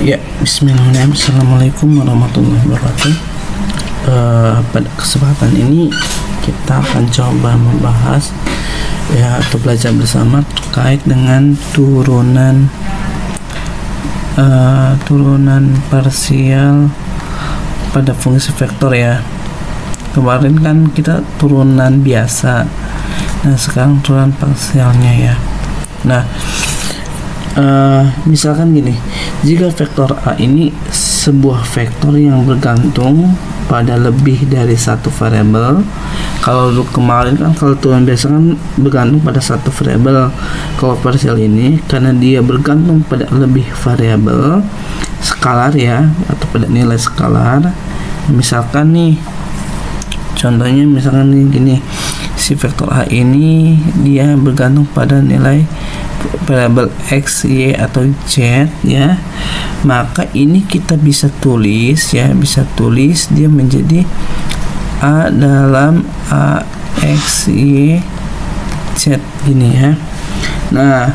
Ya, bismillahirrahmanirrahim. Assalamualaikum warahmatullahi wabarakatuh. Pada kesempatan ini kita akan coba membahas atau belajar bersama terkait dengan turunan parsial pada fungsi vektor ya. Kemarin kan kita turunan biasa, nah sekarang turunan parsialnya ya. Nah, misalkan gini, jika vektor A ini sebuah vektor yang bergantung pada lebih dari satu variabel. Kalau kemarin kan kalau turunan biasa kan bergantung pada satu variabel. Kalau parsial ini karena dia bergantung pada lebih variabel skalar ya, atau pada nilai skalar. Misalkan nih, contohnya misalkan nih gini, si vektor A ini dia bergantung pada nilai variabel x, y atau z ya, maka ini kita bisa tulis ya, dia menjadi A dalam A x y z gini ya. Nah,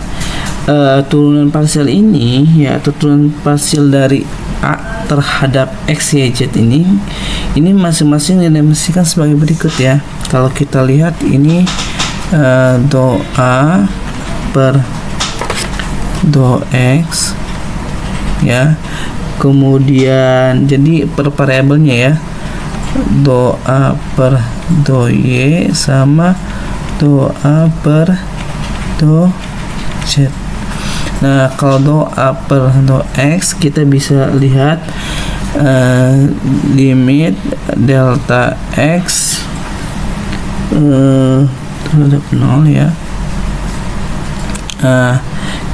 turunan parsial ini ya, atau turunan parsial dari A terhadap x, y, z ini masing-masing dinamasikan sebagai berikut ya. Kalau kita lihat ini do A per do x ya, kemudian jadi per variabelnya ya, do A per do y sama do A per do z. Nah, kalau do A per do x kita bisa lihat limit delta x terhadap 0 ya.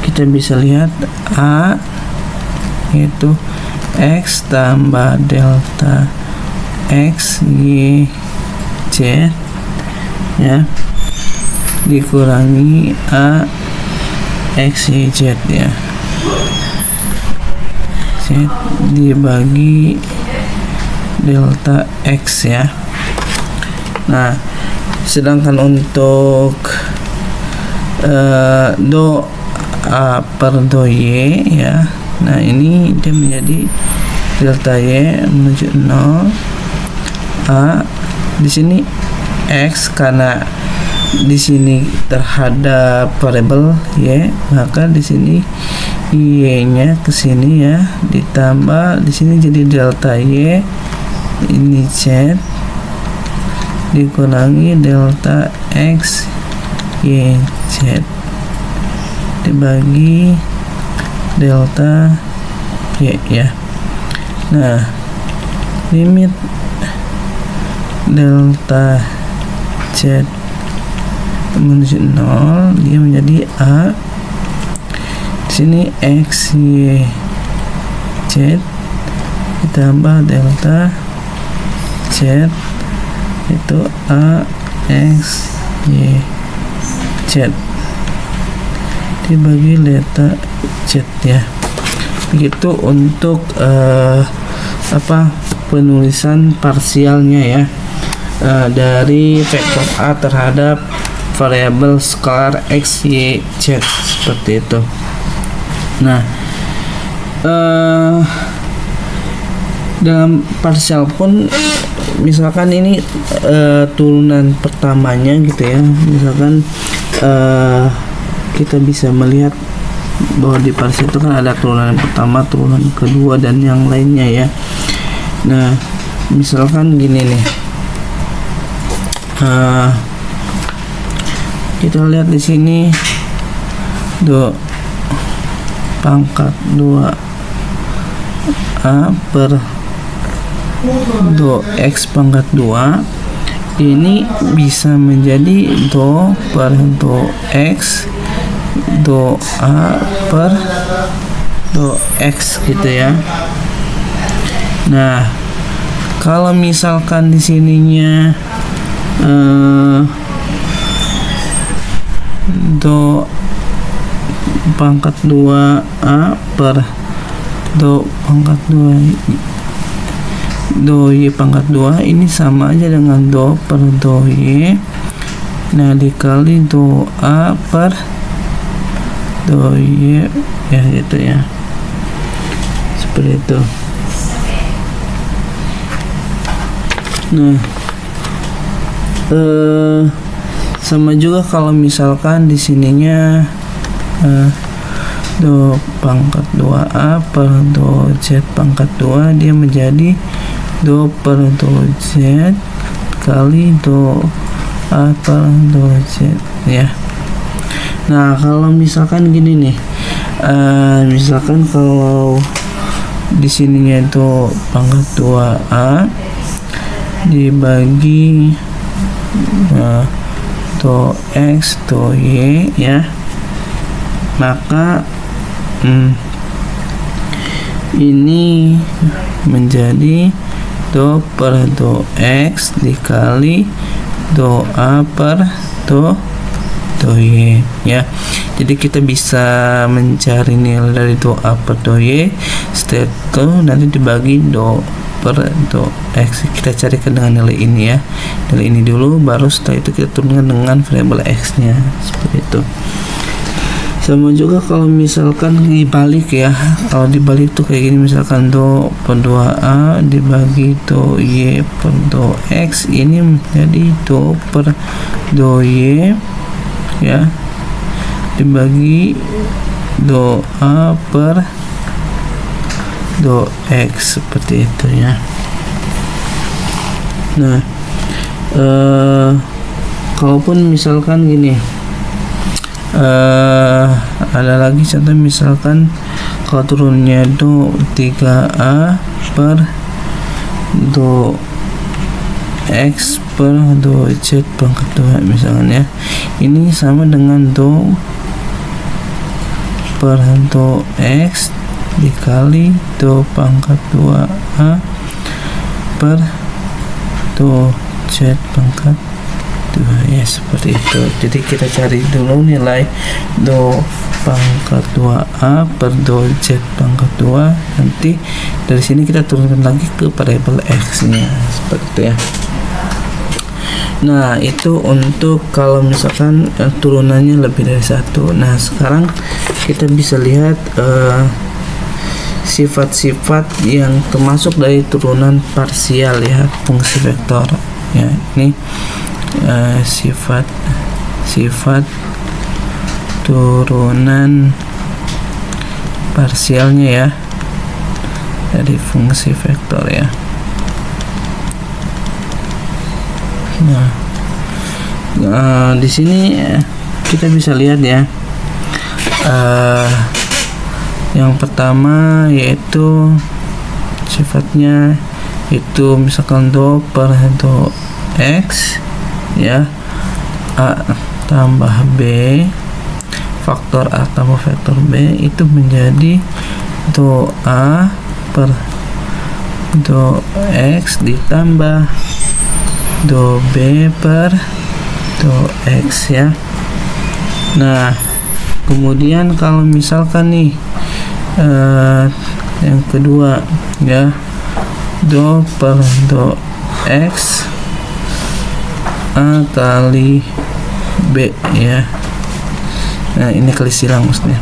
Kita bisa lihat A itu x tambah delta x y z ya, dikurangi A x y z ya, z dibagi delta x ya. Nah, sedangkan untuk do A per do y ya, nah ini dia menjadi delta y menuju 0. A di sini x karena di sini terhadap variabel y, maka di sini y-nya ke sini ya, ditambah di sini jadi delta y ini z dikurangi delta x y z dibagi delta y ya. Nah, limit delta z menuju 0 dia menjadi A, di sini x y z ditambah delta z itu A x y z dibagi delta z ya. Begitu untuk penulisan parsialnya ya, dari vektor A terhadap variabel skalar x, y, z seperti itu. Nah, dalam parsial pun misalkan ini turunan pertamanya gitu ya, misalkan kita bisa melihat bahwa di parsial itu kan ada turunan pertama, turunan kedua dan yang lainnya ya. Nah, misalkan gini nih, kita lihat di sini do pangkat 2 A per do x pangkat 2 ini bisa menjadi do per do x do A per do x gitu ya. Nah, kalau misalkan di sininya do pangkat 2A per do pangkat 2 do y pangkat 2 ini sama aja dengan do per do y. Nah, dikali do A per do y ya gitu ya. seperti itu. Nah, sama juga kalau misalkan di sininya do pangkat 2A per do Z pangkat 2, dia menjadi do per do Z kali do A per do Z ya. Nah, kalau misalkan gini nih, misalkan kalau di sininya itu pangkat 2A dibagi do X do Y ya, maka ini menjadi do per do X dikali do A per do Y ya. Jadi kita bisa mencari nilai dari do A per do Y, setelah itu nanti dibagi do per do X. Kita carikan dengan nilai ini ya, nilai ini dulu, baru setelah itu kita turunkan dengan variabel X nya, seperti itu. Sama juga kalau misalkan dibalik ya, kalau dibalik tuh kayak gini, misalkan do per 2A dibagi do Y per do X, ini menjadi do per do Y ya dibagi do A per do X, seperti itu ya. Nah, kalaupun misalkan gini, ada lagi contoh, misalkan kalau turunnya do 3A per do X per do Z pangkat 2 misalkan ya, ini sama dengan do per do X dikali do pangkat 2A per do Z pangkat 2 ya, seperti itu. Jadi kita cari dulu nilai do pangkat 2A per do Z pangkat 2, nanti dari sini kita turunkan lagi ke variabel X nya, seperti itu ya. Nah, itu untuk kalau misalkan turunannya lebih dari satu. Nah, sekarang kita bisa lihat sifat-sifat yang termasuk dari turunan parsial ya, fungsi vektor ya. Ini sifat turunan parsialnya ya dari fungsi vektor ya. Nah, di sini kita bisa lihat ya, yang pertama yaitu sifatnya itu misalkan do per do X ya, A tambah B, faktor A tambah faktor B itu menjadi do A per do X ditambah do B per do X ya. Nah, kemudian kalau misalkan nih yang kedua ya, do per do X A kali B ya. Nah, ini kali silang maksudnya.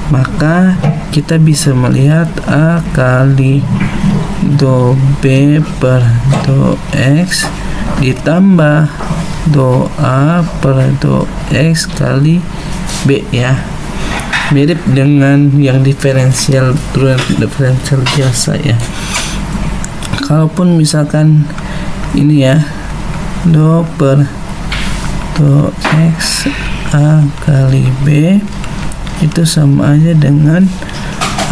Maka kita bisa melihat A kali do B per do X ditambah do A per do X kali B ya. Mirip dengan yang diferensial, turunan diferensial biasa ya. Kalaupun misalkan ini ya, do per do X A kali B itu sama aja dengan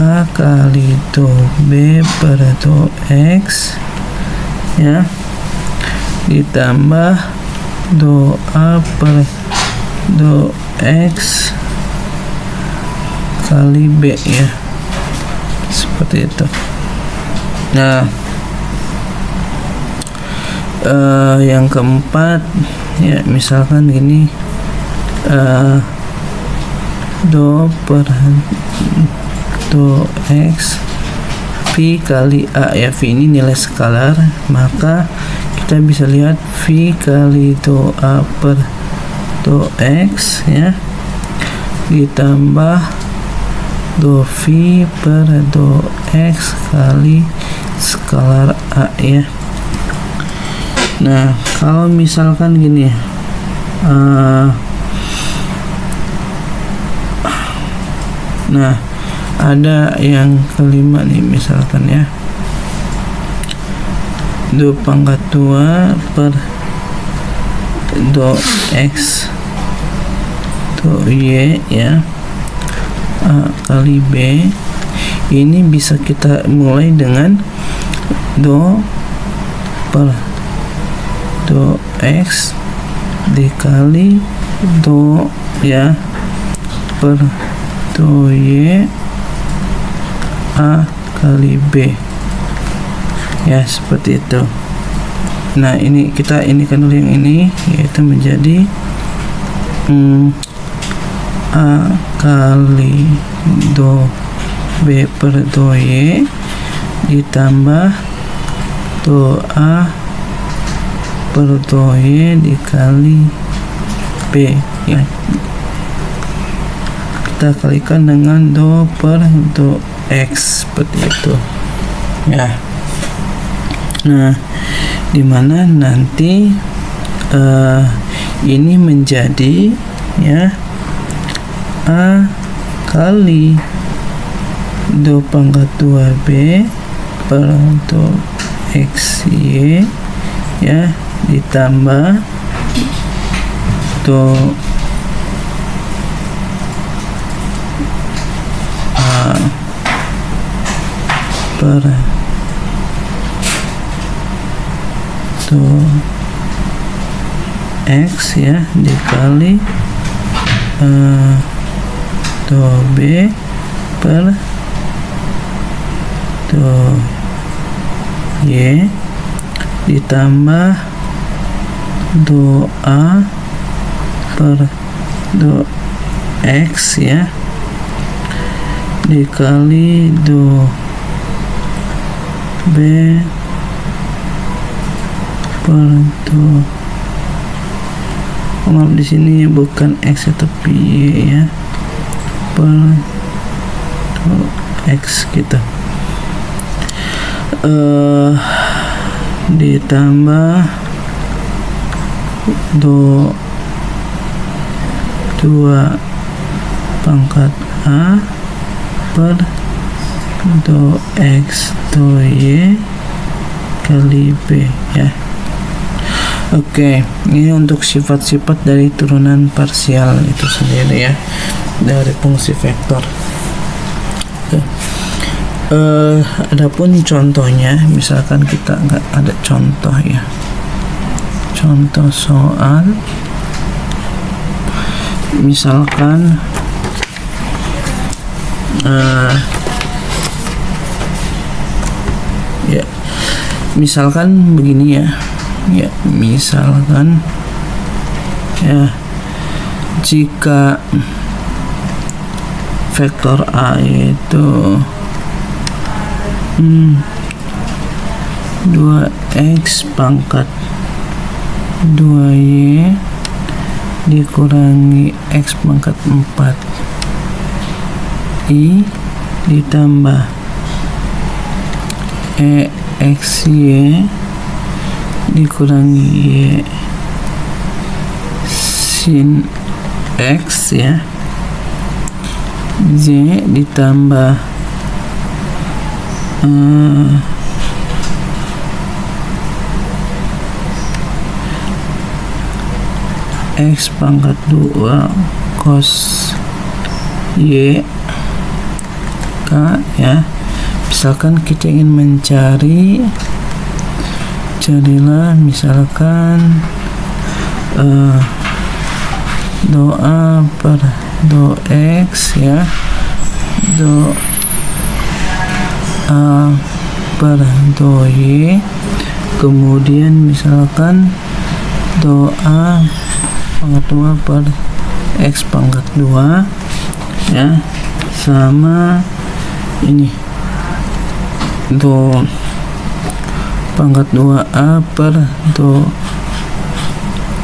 A kali do B per do X ya, ditambah do A per do X kali B ya, seperti itu. Nah, yang keempat ya, misalkan gini, do per do X V kali A ya, V ini nilai skalar, maka kita bisa lihat V kali do A per do X ya, ditambah do V per do X kali skalar A ya. Nah kalau misalkan gini nah ada yang kelima nih misalkan ya, do pangkat 2 per do X do Y ya, A kali B. Ini bisa kita mulai dengan do per do X dikali do ya per do Y A kali B ya, seperti itu. Nah ini kita kan dulu yang ini, yaitu menjadi A kali do B per do Y ditambah do A per do Y dikali B ya, kita kalikan dengan do per do X seperti itu ya. Nah dimana nanti ini menjadi ya A kali do pangkat 2B per do XY ya, ditambah do A per do X ya dikali do B per do Y ditambah do A per do X ya dikali do B per do, maaf di sini bukan X tapi Y ya, per do X gitu, ditambah do 2 pangkat A per do X do Y kali B ya. Oke, ini untuk sifat-sifat dari turunan parsial itu sendiri ya, dari fungsi vektor. Adapun contohnya, misalkan kita nggak ada contoh ya, contoh soal misalkan ya misalkan begini ya, misalkan ya jika vektor A itu 2x pangkat 2y dikurangi x pangkat 4i ditambah xy dikurangi y sin x ya, z ditambah x pangkat 2 cos y k ya. Misalkan kita ingin mencari, carilah misalkan do A per do X ya, do A per do Y, kemudian misalkan do A pangkat 2 per X pangkat 2 ya, sama ini do pangkat 2A per do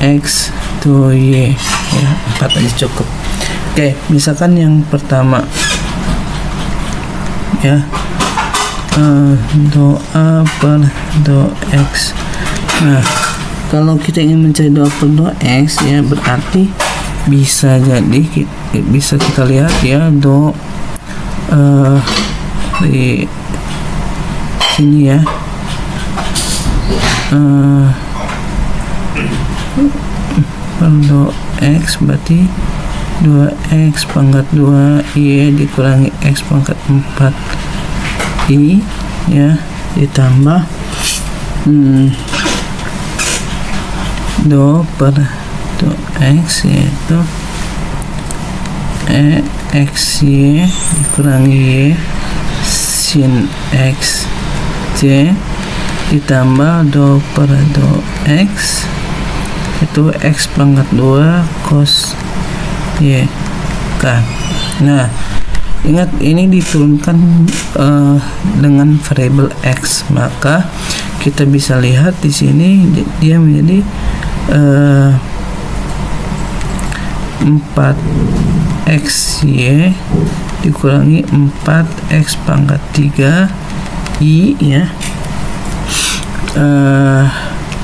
X do Y ya, 4 aja cukup. Oke, misalkan yang pertama ya, do A per do X. Nah, kalau kita ingin mencari do A per do X ya, berarti bisa kita lihat ya, do di sini ya, per do X berarti 2x pangkat 2y dikurangi x pangkat 4y ya, ditambah do per do x yaitu xy dikurangi y sin x c ditambah do per do x itu x pangkat 2 cos y k. Nah, ingat ini diturunkan dengan variabel x, maka kita bisa lihat di sini dia menjadi 4xy dikurangi 4x pangkat 3y ya,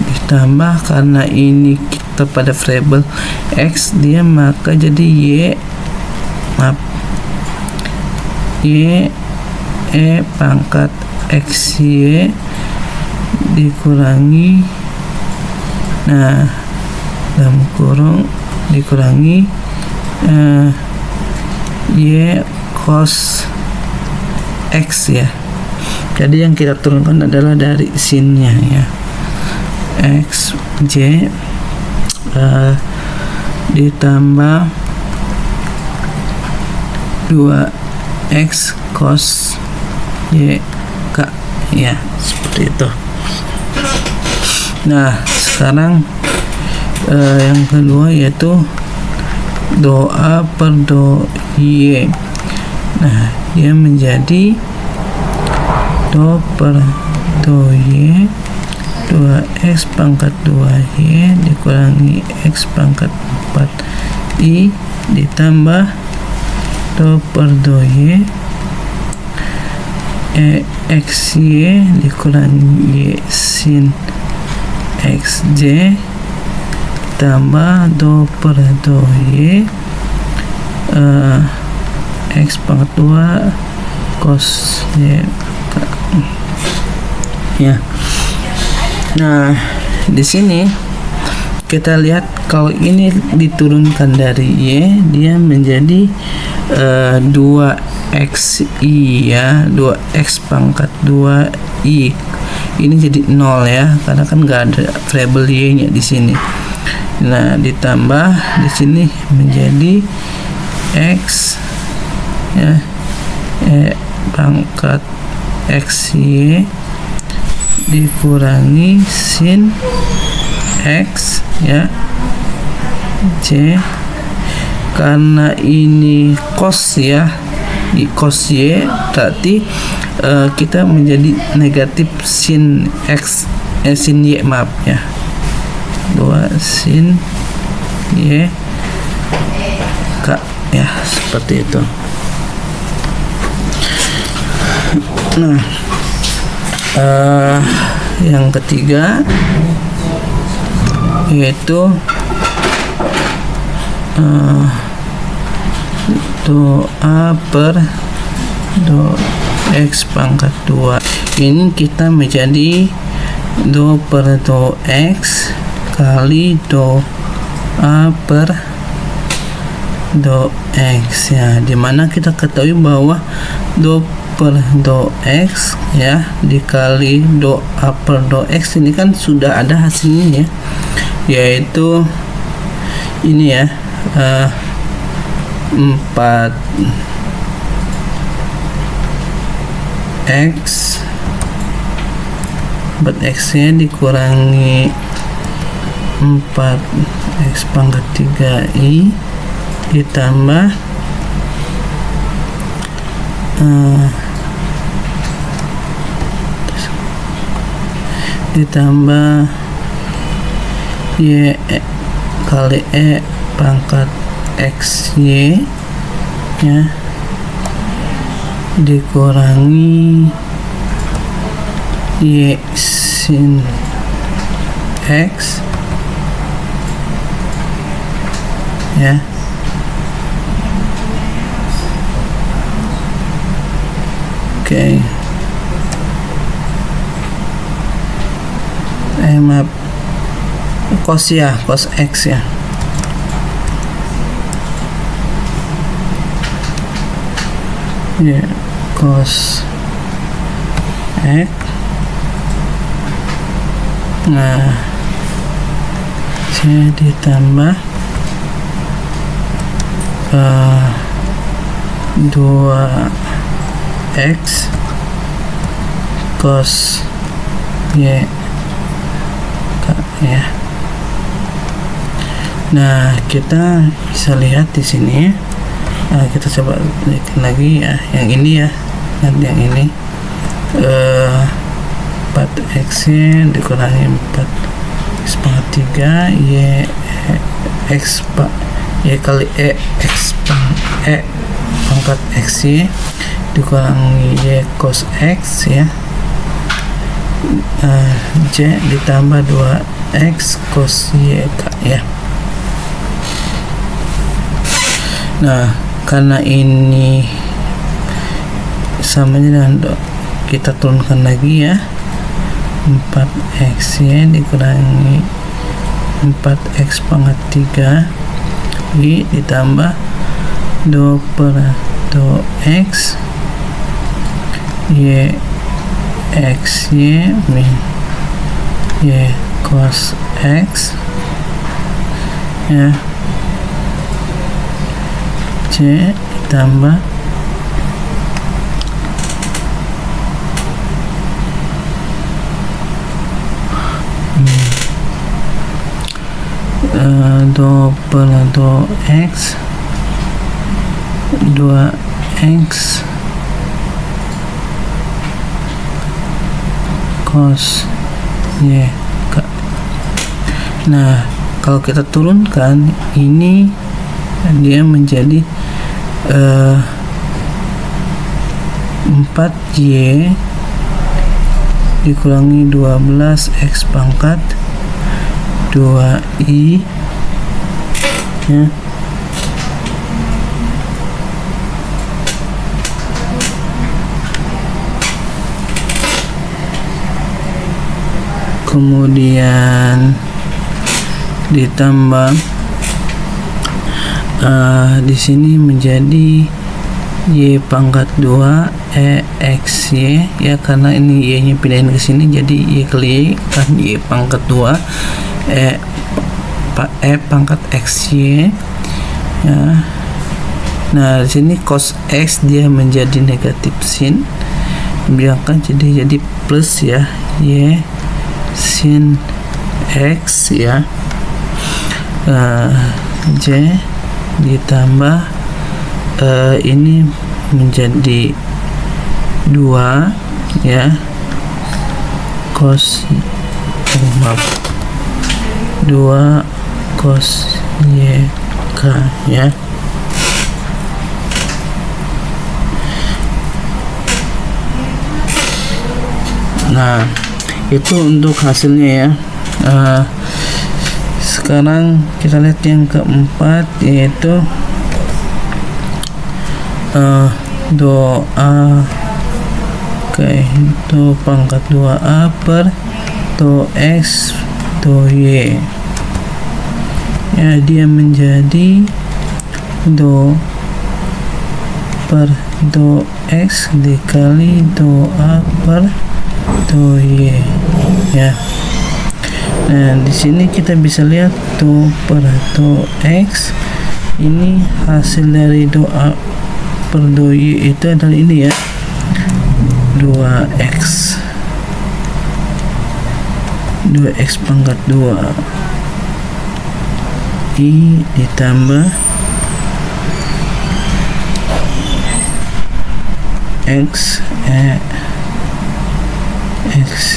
ditambah karena ini kita pada variabel x dia, maka jadi y pangkat xy dikurangi, nah dalam kurung dikurangi y cos x ya. Jadi yang kita turunkan adalah dari sinnya ya, x j ditambah 2x cos y k ya, seperti itu. Nah, sekarang yang kedua yaitu do A per do Y. Nah, dia menjadi do per do Y 2x pangkat 2y dikurangi x pangkat 4y ditambah do per do y xy dikurangi y sin xj tambah do per do y x pangkat 2 cos y ya. Nah, di sini kita lihat kalau ini diturunkan dari y, dia menjadi 2xy ya, 2x pangkat 2y. Ini jadi 0 ya, karena kan nggak ada variabel y-nya di sini. Nah, ditambah di sini menjadi x ya, pangkat xy dikurangi sin x ya j, karena ini cos ya, di cos y berarti kita menjadi negatif sin x sin y, maaf ya, 2 sin y k ya, seperti itu. Nah, yang ketiga yaitu do A per do x pangkat 2. Ini kita menjadi do per do x kali do A per do x ya, dimana kita ketahui bahwa do per do x ya dikali do A per do x ini kan sudah ada hasilnya ya, yaitu ini ya, 4x nya dikurangi 4x pangkat 3i ditambah y kali e pangkat xy ya dikurangi Y sin X ya. Oke. Maaf, cos ya, cos X ya. Ya, cos X. Nah, C ditambah 2X cos Y ya. Nah, kita bisa lihat di sini. Kita coba lihat lagi ya, yang ini ya, dan yang ini 4x dikurangi 4x pangkat 3 y x y kali x pangkat x y dikurangi y cos x ya. J ditambah 2x cos y ya. Nah, karena ini samanya dengan kita turunkan lagi ya, 4x y dikurangi 4x pangkat 3 y ditambah 2/2x y x y min y cos x ya. C ditambah 2/2x 2x cos y. Nah, kalau kita turunkan ini dia menjadi 4y dikurangi 12x pangkat 2i ya. Kemudian ditambah di sini menjadi y pangkat 2 x y ya, karena ini y nya pindahin ke sini jadi y kali y kan y pangkat 2 pangkat x y ya. Nah, di sini cos x dia menjadi negatif sin, biarkan jadi plus ya, y sin x ya. J ditambah ini menjadi 2 ya, cos 2 cos y k ya. Nah, itu untuk hasilnya ya. Sekarang kita lihat yang keempat, yaitu doa itu pangkat 2a per do x do y ya, dia menjadi do per do x dikali do a per do y ya. Nah, di sini kita bisa lihat do per do x ini hasil dari do a per do y itu adalah ini ya, 2x pangkat 2 i ditambah x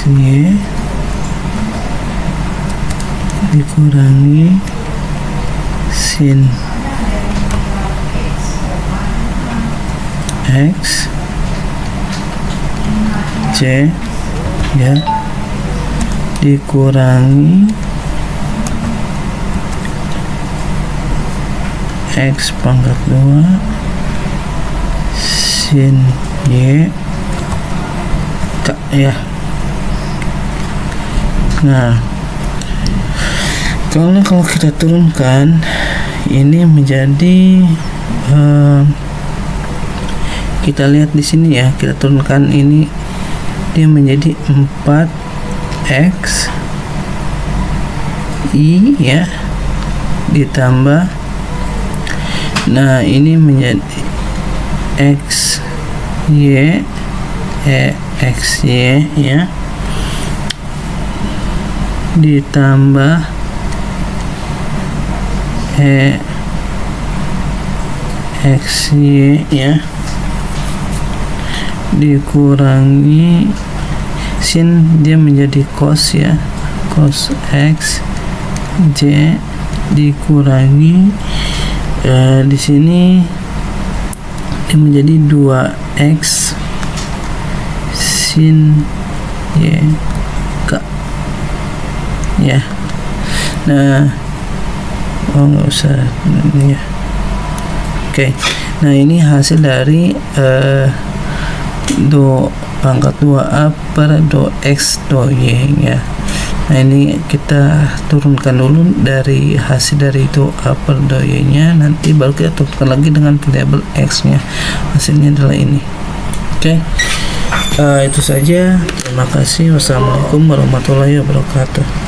y dikurangi sin x C ya dikurangi X pangkat 2 sin Y K ya. Nah, kalau kita turunkan ini menjadi kita lihat di sini ya, kita turunkan ini dia menjadi 4x I ya ditambah, nah ini menjadi x y x y ya ditambah x y ya dikurangi sin, dia menjadi cos ya, cos x j dikurangi di sini dia menjadi 2x sin y k ya. Nah, nggak usah ini ya. Oke. Nah, ini hasil dari do pangkat 2a per do x do y ya. Nah, ini kita turunkan dulu dari hasil dari do a per do y nya, nanti baru kita turunkan lagi dengan variabel x nya. Hasilnya adalah ini. Oke. Itu saja. Terima kasih. Wassalamualaikum warahmatullahi wabarakatuh.